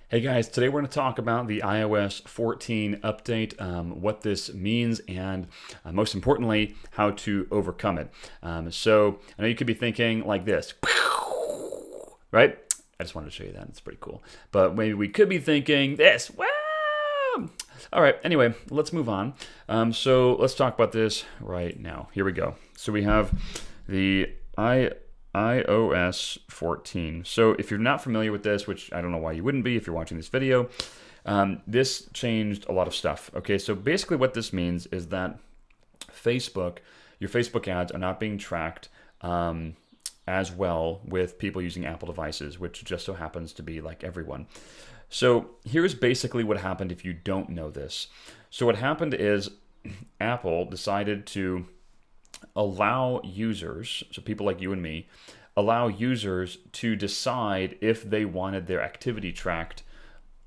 Hey guys, today we're going to talk about the iOS 14 update, what this means, and most importantly, how to overcome it. So I know you could be thinking like this, right? I just wanted to show you that. It's pretty cool. But maybe we could be thinking this. Wow! All right, anyway, let's move on. So let's talk about this right now. Here we go. So we have the iOS 14. So if you're not familiar with this, which I don't know why you wouldn't be if you're watching this video, this changed a lot of stuff. Okay, so basically what this means is that Facebook, your Facebook ads are not being tracked as well with people using Apple devices, which just so happens to be like everyone. So here's basically what happened if you don't know this. So what happened is Apple decided to allow users, so people like you and me, allow users to decide if they wanted their activity tracked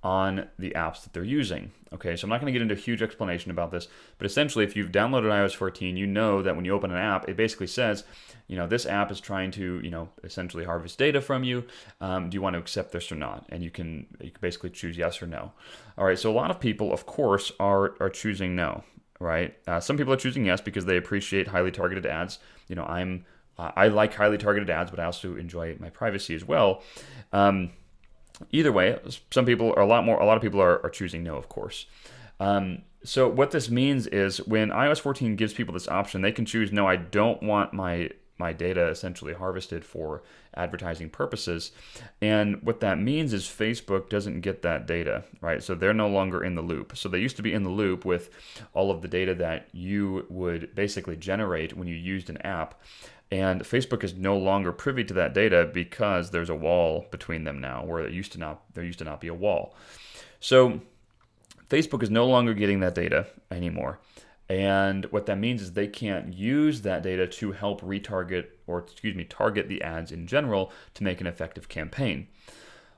on the apps that they're using. Okay, so I'm not going to get into a huge explanation about this, but essentially if you've downloaded iOS 14, you know that when you open an app, it basically says, this app is trying to, essentially harvest data from you. Do you want to accept this or not? And you can basically choose yes or no. All right, so a lot of people, of course, are choosing no. Right? Some people are choosing yes because they appreciate highly targeted ads. I like highly targeted ads, but I also enjoy my privacy as well. Either way, some people are a lot of people are choosing no, of course. So what this means is when iOS 14 gives people this option, they can choose no, I don't want my data essentially harvested for advertising purposes. And what that means is Facebook doesn't get that data, right? So they're no longer in the loop. So they used to be in the loop with all of the data that you would basically generate when you used an app. And Facebook is no longer privy to that data because there's a wall between them now, where there used to not be a wall. So Facebook is no longer getting that data anymore. And what that means is they can't use that data to help target the ads in general to make an effective campaign.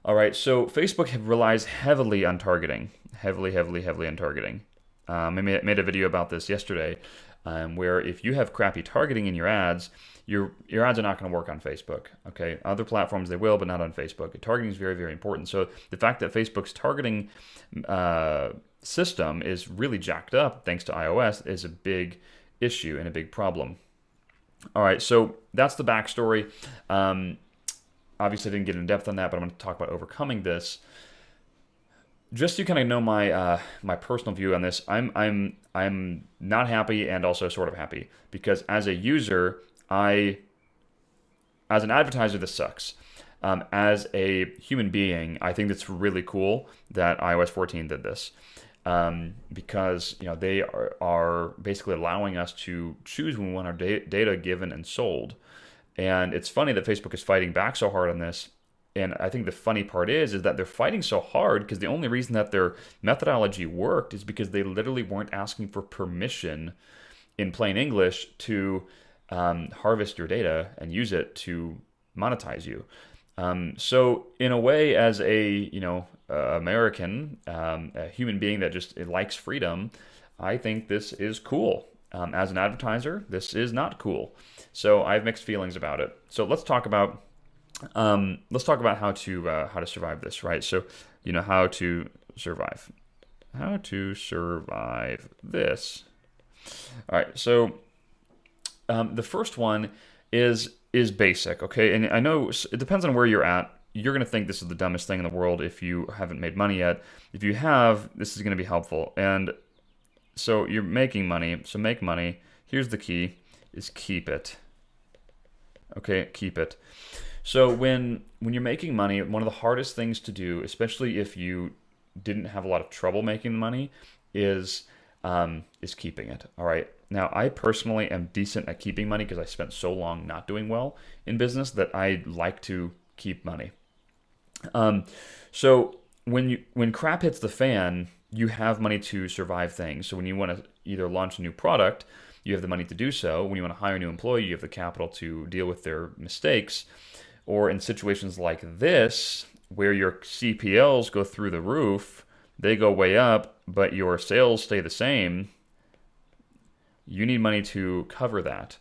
All right, so Facebook relies heavily on targeting, heavily on targeting. I made a video about this yesterday, where if you have crappy targeting in your ads, your ads are not going to work on Facebook. Okay, other platforms they will, but not on Facebook. Targeting is very, very important. So the fact that Facebook's targeting system is really jacked up thanks to iOS is a big issue and a big problem. All right, so that's the backstory. Obviously, I didn't get in depth on that, but I'm going to talk about overcoming this. Just to kind of know my personal view on this, I'm not happy and also sort of happy because as a user, as an advertiser, this sucks. As a human being, I think it's really cool that iOS 14 did this. Because they are basically allowing us to choose when we want our data given and sold. And it's funny that Facebook is fighting back so hard on this. And I think the funny part is that they're fighting so hard because the only reason that their methodology worked is because they literally weren't asking for permission in plain English to harvest your data and use it to monetize you. So in a way, as a American, a human being that just likes freedom, I think this is cool. As an advertiser, this is not cool. So I have mixed feelings about it. So let's talk about how to survive this, right? So how to survive this. All right. So the first one is basic, okay? And I know it depends on where you're at. You're going to think this is the dumbest thing in the world if you haven't made money yet. If you have, this is going to be helpful. And so you're making money, so make money. Here's the key, is keep it. Okay, keep it. So when you're making money, one of the hardest things to do, especially if you didn't have a lot of trouble making money, is keeping it. All right. Now, I personally am decent at keeping money because I spent so long not doing well in business that I like to keep money. So when crap hits the fan, you have money to survive things. So when you want to either launch a new product, you have the money to do so. When you want to hire a new employee, you have the capital to deal with their mistakes. Or in situations like this, where your CPLs go through the roof, they go way up, but your sales stay the same, you need money to cover that.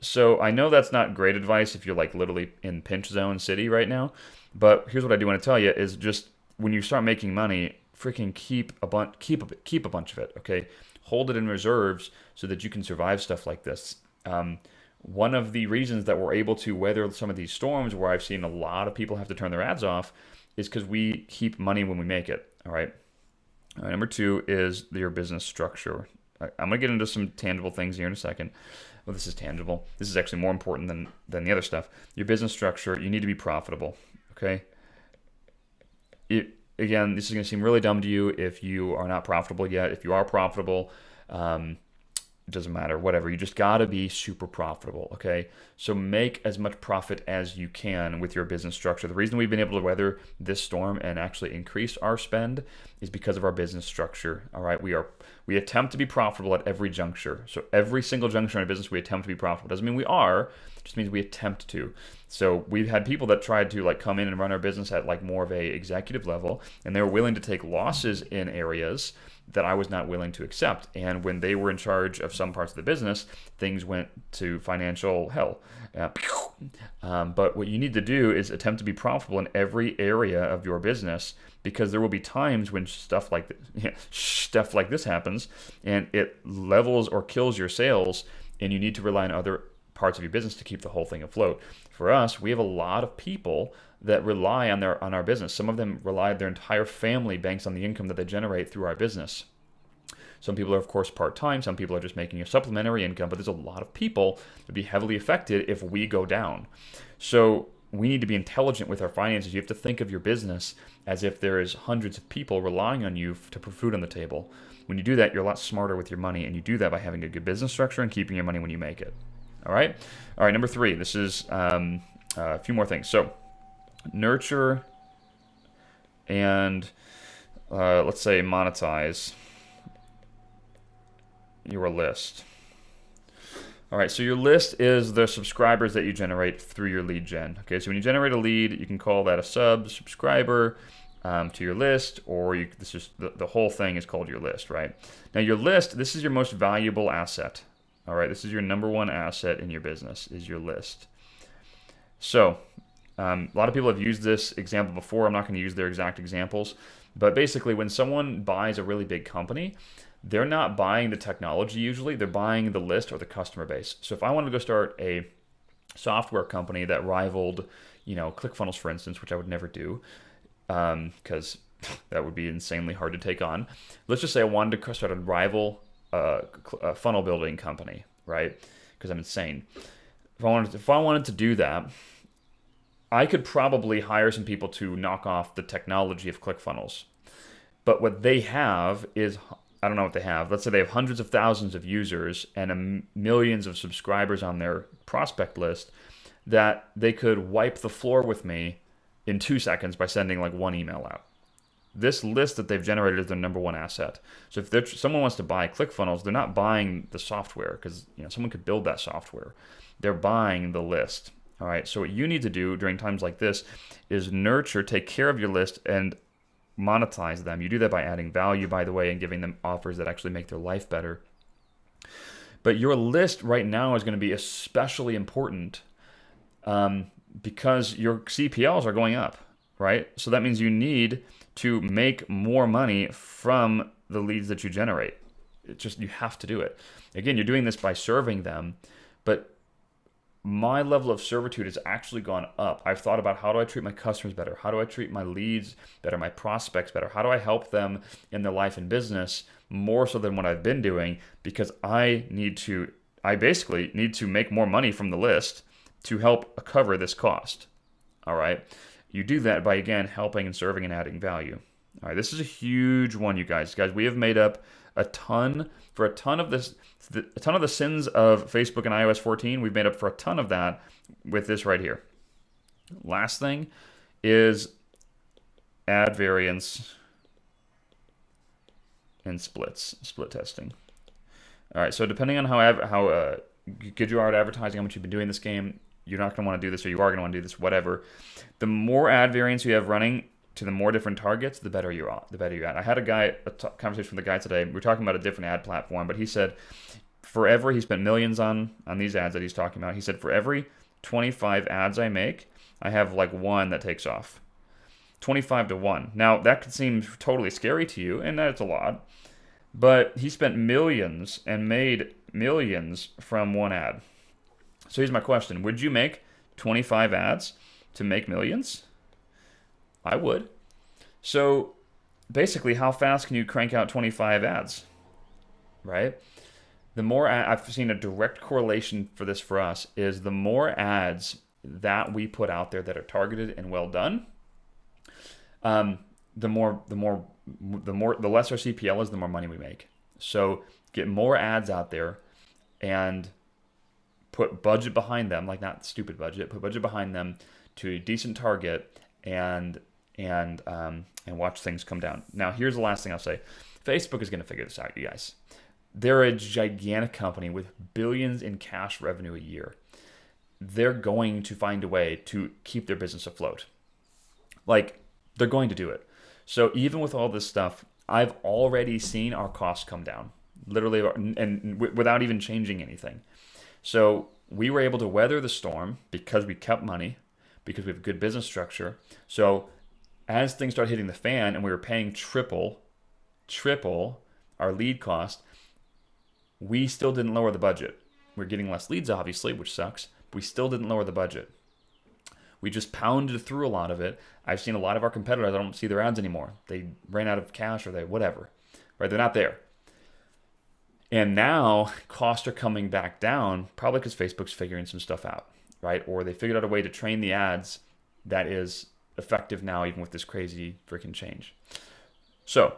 So I know that's not great advice if you're like literally in pinch zone city right now, But here's what I do want to tell you is just when you start making money, freaking keep a bunch of it, okay? Hold it in reserves so that you can survive stuff like this. One of the reasons that we're able to weather some of these storms where I've seen a lot of people have to turn their ads off is because we keep money when we make it, all right? All right, number 2 is your business structure. I'm going to get into some tangible things here in a second. Well, this is tangible. This is actually more important than the other stuff. Your business structure, you need to be profitable, okay? Again, this is going to seem really dumb to you if you are not profitable yet. If you are profitable, it doesn't matter, whatever. You just got to be super profitable, okay? So make as much profit as you can with your business structure. The reason we've been able to weather this storm and actually increase our spend is because of our business structure, all right? We attempt to be profitable at every juncture. So every single juncture in our business, we attempt to be profitable. Doesn't mean we are, it just means we attempt to. So we've had people that tried to like come in and run our business at like more of a executive level, and they were willing to take losses in areas that I was not willing to accept. And when they were in charge of some parts of the business, things went to financial hell. But what you need to do is attempt to be profitable in every area of your business, because there will be times when stuff like this happens and it levels or kills your sales, and you need to rely on other parts of your business to keep the whole thing afloat. For us, we have a lot of people that rely on our business. Some of them rely, their entire family banks on the income that they generate through our business. Some people are, of course, part-time. Some people are just making a supplementary income, but there's a lot of people that would be heavily affected if we go down. So we need to be intelligent with our finances. You have to think of your business as if there is hundreds of people relying on you to put food on the table. When you do that, you're a lot smarter with your money, and you do that by having a good business structure and keeping your money when you make it. All right? All right, number 3. This is a few more things. So nurture and let's say monetize your list. All right, so your list is the subscribers that you generate through your lead gen. Okay, so when you generate a lead, you can call that a subscriber to your list, or this is the whole thing is called your list, right? Now your list, this is your most valuable asset. All right, this is your number 1 asset in your business, is your list. So a lot of people have used this example before. I'm not going to use their exact examples, but basically when someone buys a really big company, they're not buying the technology usually, they're buying the list or the customer base. So if I wanted to go start a software company that rivaled, ClickFunnels, for instance, which I would never do, because that would be insanely hard to take on. Let's just say I wanted to start a rival funnel building company, right? Because I'm insane. If I wanted to do that, I could probably hire some people to knock off the technology of ClickFunnels. But what they have is, I don't know what they have. Let's say they have hundreds of thousands of users and millions of subscribers on their prospect list that they could wipe the floor with me in 2 seconds by sending like 1 email out. This list that they've generated is their number 1 asset. So if someone wants to buy ClickFunnels, they're not buying the software because someone could build that software. They're buying the list. All right. So what you need to do during times like this is nurture, take care of your list, and monetize them. You do that by adding value, by the way, and giving them offers that actually make their life better. But your list right now is going to be especially important because your CPLs are going up, right? So that means you need to make more money from the leads that you generate. You have to do it. Again, you're doing this by serving them, but my level of servitude has actually gone up. I've thought about, how do I treat my customers better? How do I treat my leads better, my prospects better? How do I help them in their life and business more so than what I've been doing? Because I basically need to make more money from the list to help cover this cost. All right. You do that by, again, helping and serving and adding value. All right. This is a huge one, you guys. Guys, we have made up a ton of the sins of Facebook and iOS 14. We've made up for a ton of that with this right here. Last thing is ad variance and split testing. All right, so depending on how good you are at advertising, how much you've been doing this game, you're not going to want to do this, or you are going to want to do this, whatever. The more ad variance you have running to the more different targets, the better you're at. I had a conversation with a guy today. We were talking about a different ad platform, but he said he spent millions on these ads that he's talking about. He said, for every 25 ads I make, I have like 1 that takes off. 25 to 1. Now, that could seem totally scary to you, and that's a lot, but he spent millions and made millions from one ad. So here's my question. Would you make 25 ads to make millions? I would. So basically, how fast can you crank out 25 ads, right? The more I've seen a direct correlation for this for us is the more ads that we put out there that are targeted and well done, the less our CPL is, the more money we make. So get more ads out there and put budget behind them, like not stupid budget, put budget behind them to a decent target and watch things come down. Now, here's the last thing I'll say. Facebook is going to figure this out, you guys. They're a gigantic company with billions in cash revenue a year. They're going to find a way to keep their business afloat. Like, they're going to do it. So even with all this stuff, I've already seen our costs come down, literally, and without even changing anything. So we were able to weather the storm because we kept money, because we have a good business structure. So as things started hitting the fan and we were paying triple our lead cost, we still didn't lower the budget. We're getting less leads, obviously, which sucks. But we still didn't lower the budget. We just pounded through a lot of it. I've seen a lot of our competitors, I don't see their ads anymore. They ran out of cash or they whatever, right? They're not there. And now costs are coming back down, probably because Facebook's figuring some stuff out, right? Or they figured out a way to train the ads that is effective now, even with this crazy freaking change. So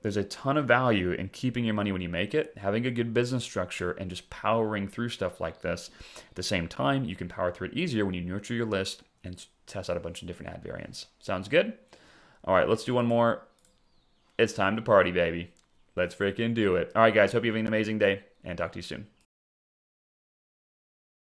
there's a ton of value in keeping your money when you make it, having a good business structure, and just powering through stuff like this. At the same time, you can power through it easier when you nurture your list and test out a bunch of different ad variants. Sounds good? All right, let's do one more. It's time to party, baby. Let's freaking do it. All right, guys, hope you have an amazing day, and talk to you soon.